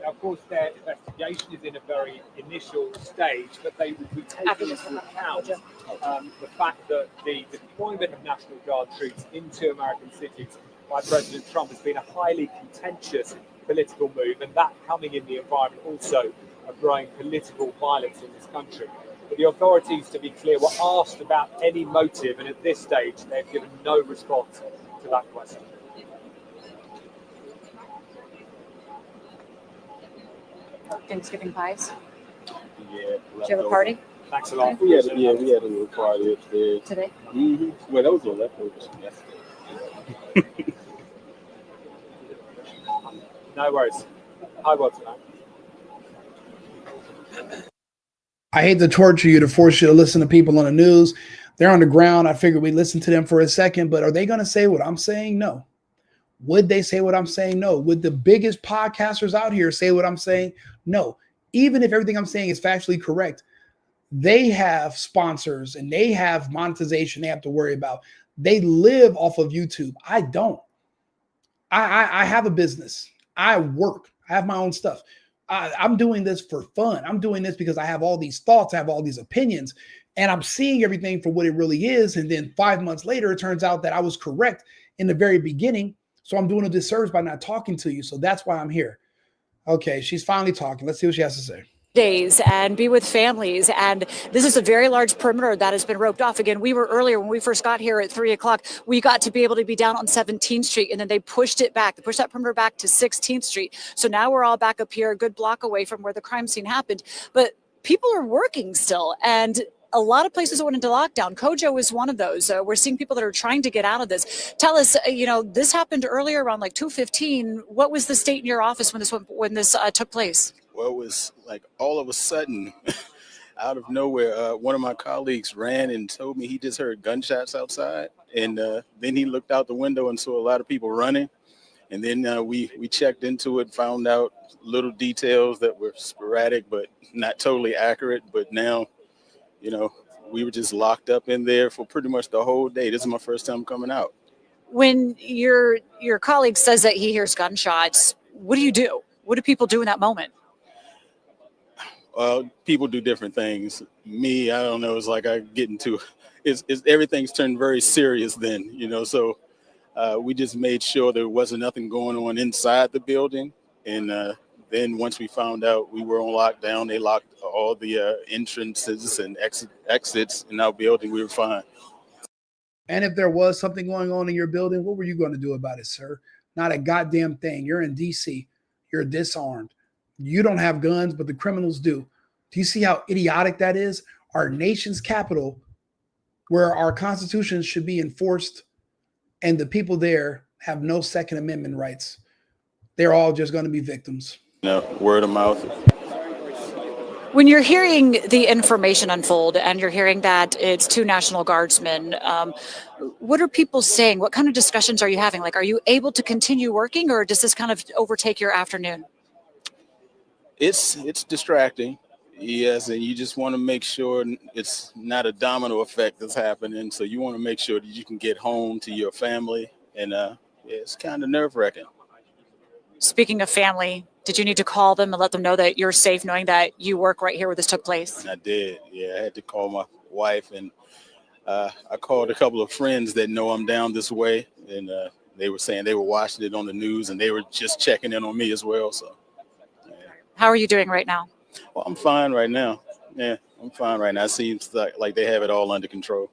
F: Now, of course, their investigation is in a very initial stage, but they will be taking into account the fact that the deployment of National Guard troops into American cities by President Trump has been a highly contentious political move, and that coming in the environment also of growing political violence in this country. But the authorities, to be clear, were asked about any motive, and at this stage they've given no response to that question.
G: Thanksgiving pies?
H: Yeah.
G: Did you have a party?
F: Thanks a lot.
H: We had a little party upstairs.
G: Today?
H: Mm-hmm. Well, that was on leftovers from yesterday.
F: No worries. I was that.
C: I hate to torture you to force you to listen to people on the news. They're on the ground. I figured we'd listen to them for a second, but are they going to say what I'm saying? No. Would they say what I'm saying? No. Would the biggest podcasters out here say what I'm saying? No. Even if everything I'm saying is factually correct, they have sponsors and they have monetization they have to worry about. They live off of YouTube. I don't. I have a business. I work. I have my own stuff. I'm doing this for fun. I'm doing this because I have all these thoughts. I have all these opinions, and I'm seeing everything for what it really is. And then 5 months later, it turns out that I was correct in the very beginning. So I'm doing a disservice by not talking to you. So that's why I'm here. Okay, she's finally talking. Let's see what she has to say.
I: Days and be with families. And this is a very large perimeter that has been roped off. Again, we were earlier when we first got here at 3 o'clock, we got to be able to be down on 17th Street, and then they pushed it back. They pushed that perimeter back to 16th Street. So now we're all back up here, a good block away from where the crime scene happened. But people are working still, and a lot of places went into lockdown. Kojo is one of those. We're seeing people that are trying to get out of this. Tell us, this happened earlier around like 2:15. What was the state in your office when this took place?
H: Well, it was like all of a sudden, out of nowhere, one of my colleagues ran and told me he just heard gunshots outside. And then he looked out the window and saw a lot of people running. And then we checked into it, found out little details that were sporadic, but not totally accurate. But now, we were just locked up in there for pretty much the whole day. This is my first time coming out.
I: When your colleague says that he hears gunshots, what do you do? What do people do in that moment?
H: People do different things. Me, I don't know. It's like I get into it's everything's turned very serious then, So we just made sure there wasn't nothing going on inside the building. And then once we found out we were on lockdown, they locked all the entrances and exits in our building. We were fine.
C: And if there was something going on in your building, what were you going to do about it, sir? Not a goddamn thing. You're in DC. You're disarmed. You don't have guns, but the criminals do. Do you see how idiotic that is? Our nation's capital, where our constitution should be enforced, and the people there have no Second Amendment rights. They're all just going to be victims.
H: Word of mouth.
I: When you're hearing the information unfold and you're hearing that it's 2 National Guardsmen, what are people saying? What kind of discussions are you having? Like, are you able to continue working, or does this kind of overtake your afternoon?
H: It's distracting. Yes, and you just want to make sure it's not a domino effect that's happening. So you want to make sure that you can get home to your family, and it's kind of nerve-wracking.
I: Speaking of family, did you need to call them and let them know that you're safe, knowing that you work right here where this took place?
H: I did. Yeah, I had to call my wife, and I called a couple of friends that know I'm down this way, and they were saying they were watching it on the news, and they were just checking in on me as well. So, yeah.
I: How are you doing right now?
H: Well, I'm fine right now. Yeah, I'm fine right now. It seems like they have it all under control.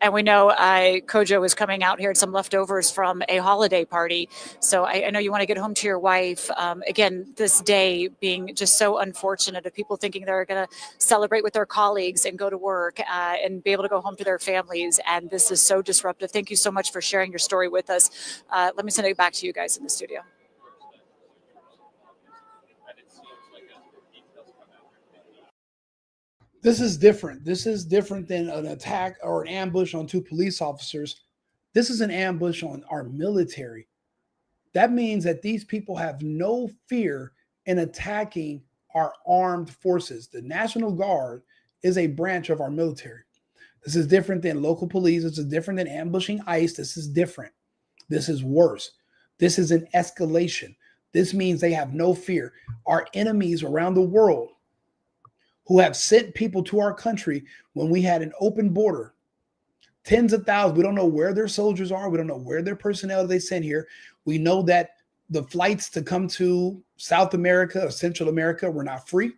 I: And we know Kojo is coming out here and some leftovers from a holiday party. So I know you want to get home to your wife. Again, this day being just so unfortunate of people thinking they're going to celebrate with their colleagues and go to work and be able to go home to their families. And this is so disruptive. Thank you so much for sharing your story with us. Let me send it back to you guys in the studio.
C: This is different. This is different than an attack or an ambush on 2 police officers. This is an ambush on our military. That means that these people have no fear in attacking our armed forces. The National Guard is a branch of our military. This is different than local police. This is different than ambushing ICE. This is different. This is worse. This is an escalation. This means they have no fear. Our enemies around the world who have sent people to our country when we had an open border, tens of thousands. We don't know where their soldiers are. We don't know where their personnel they sent here. We know that the flights to come to South America or Central America were not free.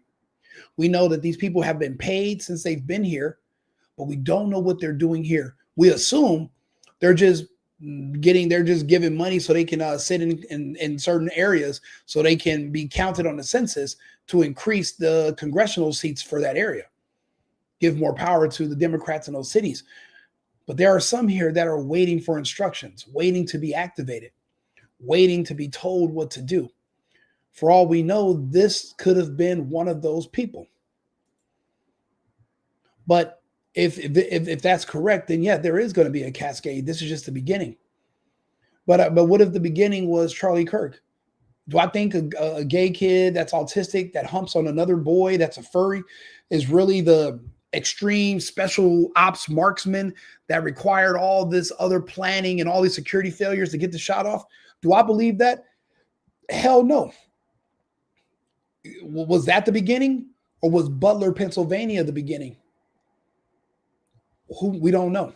C: We know that these people have been paid since they've been here, but we don't know what they're doing here. We assume they're just giving money so they can sit in certain areas so they can be counted on the census to increase the congressional seats for that area, give more power to the Democrats in those cities. But there are some here that are waiting for instructions, waiting to be activated, waiting to be told what to do. For all we know, this could have been one of those people. But if that's correct, then yeah, there is going to be a cascade. This is just the beginning. But what if the beginning was Charlie Kirk? Do I think a gay kid that's autistic that humps on another boy that's a furry is really the extreme special ops marksman that required all this other planning and all these security failures to get the shot off? Do I believe that? Hell no. Was that the beginning, or was Butler, Pennsylvania the beginning? We don't know.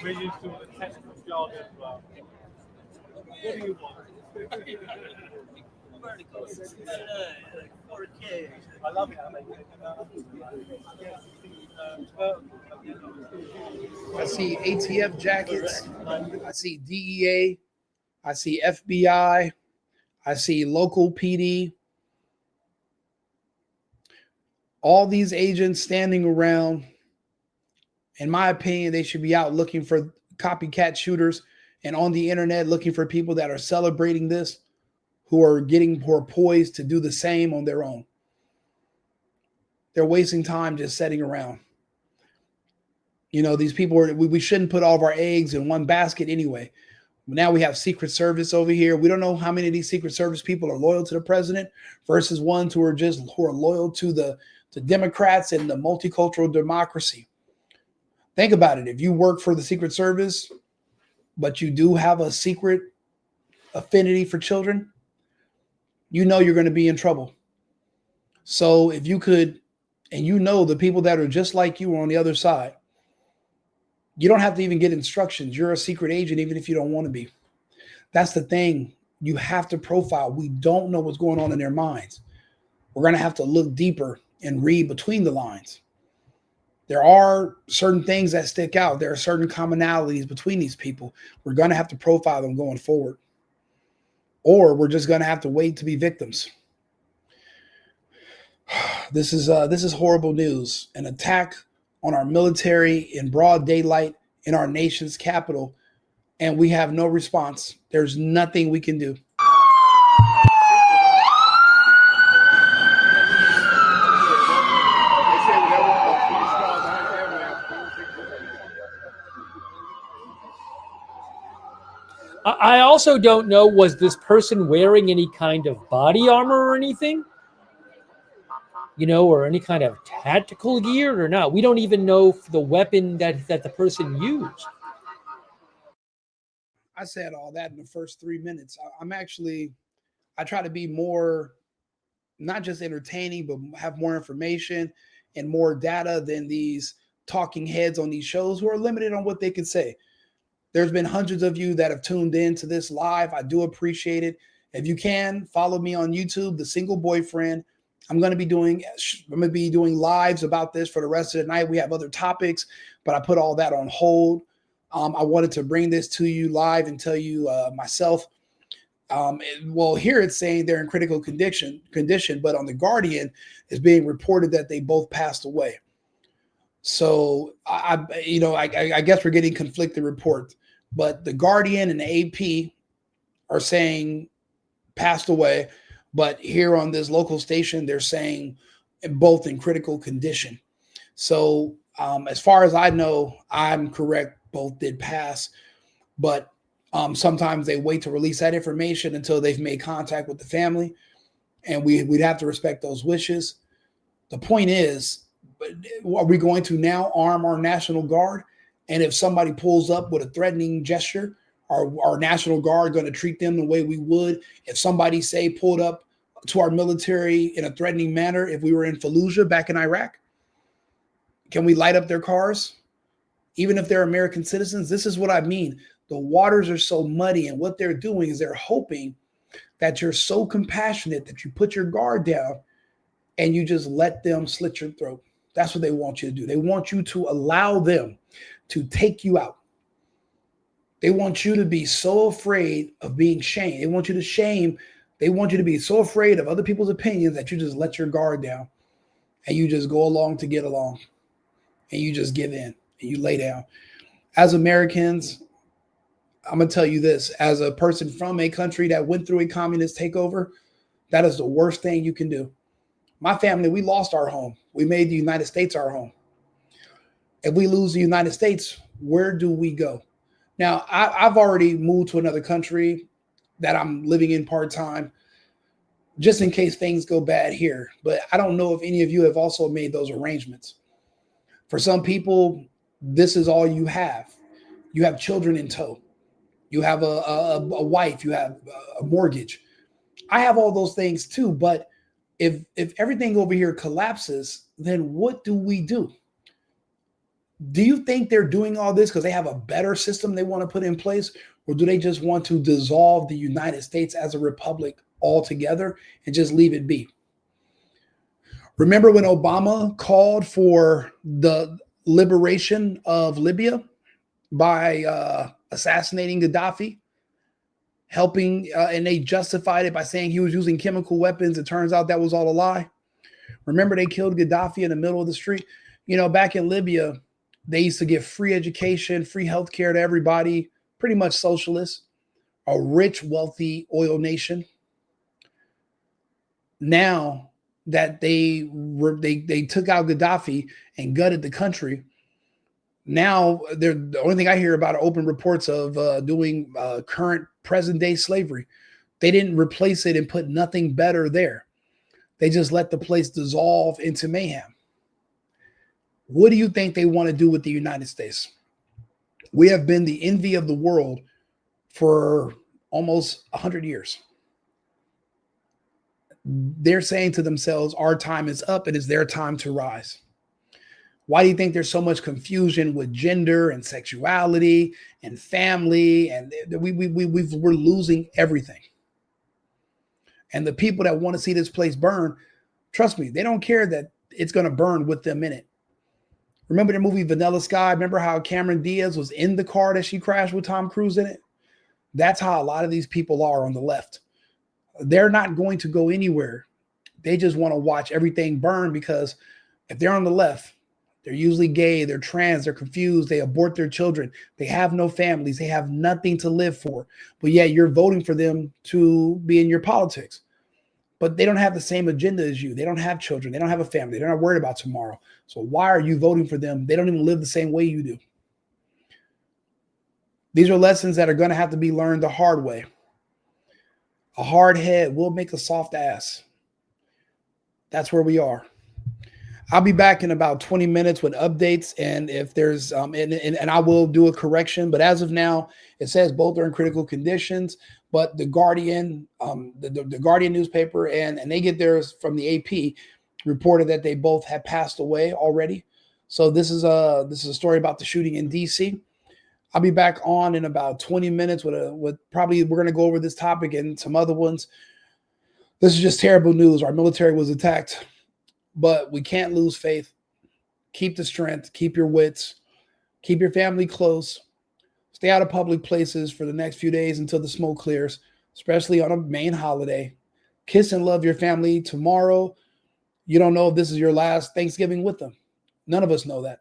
F: We're used to the technical jargon. What do you want? I love it.
C: I see ATF jackets. I see DEA. I see FBI. I see local PD. All these agents standing around. In my opinion, they should be out looking for copycat shooters and on the internet looking for people that are celebrating this, who are poised to do the same on their own. They're wasting time just sitting around. You know, these people we shouldn't put all of our eggs in one basket anyway. Now we have Secret Service over here. We don't know how many of these Secret Service people are loyal to the president versus ones who are loyal to the Democrats and the multicultural democracy. Think about it. If you work for the Secret Service, but you do have a secret affinity for children, you know you're going to be in trouble. So if you could, and you know the people that are just like you are on the other side, you don't have to even get instructions. You're a secret agent, even if you don't want to be. That's the thing. You have to profile. We don't know what's going on in their minds. We're going to have to look deeper and read between the lines. There are certain things that stick out. There are certain commonalities between these people. We're going to have to profile them going forward. Or we're just going to have to wait to be victims. This is horrible news. An attack on our military in broad daylight in our nation's capital, and we have no response. There's nothing we can do.
F: I also don't know, was this person wearing any kind of body armor or anything? You know, or any kind of tactical gear or not? We don't even know the weapon that the person used.
C: I said all that in the first 3 minutes. I try to be more, not just entertaining, but have more information and more data than these talking heads on these shows who are limited on what they can say. There's been hundreds of you that have tuned in to this live. I do appreciate it. If you can, follow me on YouTube, The Single Boyfriend. I'm going to be doing lives about this for the rest of the night. We have other topics, but I put all that on hold. I wanted to bring this to you live and tell you myself. Well, here it's saying they're in critical condition, but on The Guardian, it's being reported that they both passed away. So I guess we're getting conflicting reports, but The Guardian and the AP are saying passed away, but here on this local station, they're saying both in critical condition. So as far as I know, I'm correct. Both did pass, but sometimes they wait to release that information until they've made contact with the family, and we'd have to respect those wishes. The point is, are we going to now arm our National Guard? And if somebody pulls up with a threatening gesture, are our National Guard going to treat them the way we would if somebody, say, pulled up to our military in a threatening manner if we were in Fallujah back in Iraq? Can we light up their cars? Even if they're American citizens? This is what I mean. The waters are so muddy, and what they're doing is they're hoping that you're so compassionate that you put your guard down and you just let them slit your throat. That's what they want you to do. They want you to allow them to take you out. They want you to be so afraid of being shamed. They want you to be so afraid of other people's opinions that you just let your guard down and you just go along to get along and you just give in and you lay down. As Americans, I'm going to tell you this, as a person from a country that went through a communist takeover, that is the worst thing you can do. My family, we lost our home. We made the United States our home. If we lose the United States, where do we go? Now, I've already moved to another country that I'm living in part-time, just in case things go bad here. But I don't know if any of you have also made those arrangements. For some people, this is all you have. You have children in tow. You have a wife. You have a mortgage. I have all those things too. But if everything over here collapses, then what do we do? Do you think they're doing all this because they have a better system they want to put in place? Or do they just want to dissolve the United States as a republic altogether and just leave it be? Remember when Obama called for the liberation of Libya by assassinating Gaddafi, helping, and they justified it by saying he was using chemical weapons. It turns out that was all a lie. Remember they killed Gaddafi in the middle of the street? You know, back in Libya, they used to give free education, free healthcare to everybody, pretty much socialist, a rich, wealthy oil nation. Now that they took out Gaddafi and gutted the country, now the only thing I hear about are open reports of doing current present day slavery. They didn't replace it and put nothing better there. They just let the place dissolve into mayhem. What do you think they want to do with the United States? We have been the envy of the world for almost 100 years. They're saying to themselves, our time is up. It is their time to rise. Why do you think there's so much confusion with gender and sexuality and family? And we're losing everything. And the people that want to see this place burn, trust me, they don't care that it's going to burn with them in it. Remember the movie Vanilla Sky? Remember how Cameron Diaz was in the car that she crashed with Tom Cruise in it? That's how a lot of these people are on the left. They're not going to go anywhere. They just want to watch everything burn, because if they're on the left, they're usually gay, they're trans, they're confused, they abort their children, they have no families, they have nothing to live for. But yet you're voting for them to be in your politics. But they don't have the same agenda as you. They don't have children. They don't have a family. They're not worried about tomorrow. So why are you voting for them? They don't even live the same way you do. These are lessons that are going to have to be learned the hard way. A hard head will make a soft ass. That's where we are. I'll be back in about 20 minutes with updates, and if there's and I will do a correction. But as of now, it says both are in critical conditions. But the Guardian, the Guardian newspaper, and they get theirs from the AP, reported that they both had passed away already. So this is a story about the shooting in DC. I'll be back on in about 20 minutes with probably, we're going to go over this topic and some other ones. This is just terrible news. Our military was attacked, but we can't lose faith. Keep the strength, keep your wits, keep your family close. Stay out of public places for the next few days until the smoke clears, especially on a main holiday. Kiss and love your family tomorrow. You don't know if this is your last Thanksgiving with them. None of us know that.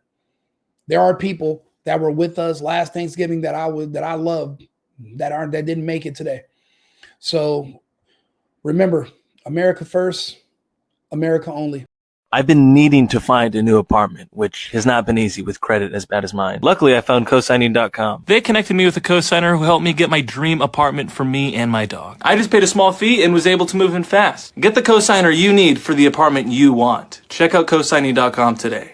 C: There are people that were with us last Thanksgiving that I loved that didn't make it today. So remember, America first, America only.
J: I've been needing to find a new apartment, which has not been easy with credit as bad as mine. Luckily, I found cosigning.com. They connected me with a cosigner who helped me get my dream apartment for me and my dog. I just paid a small fee and was able to move in fast. Get the cosigner you need for the apartment you want. Check out cosigning.com today.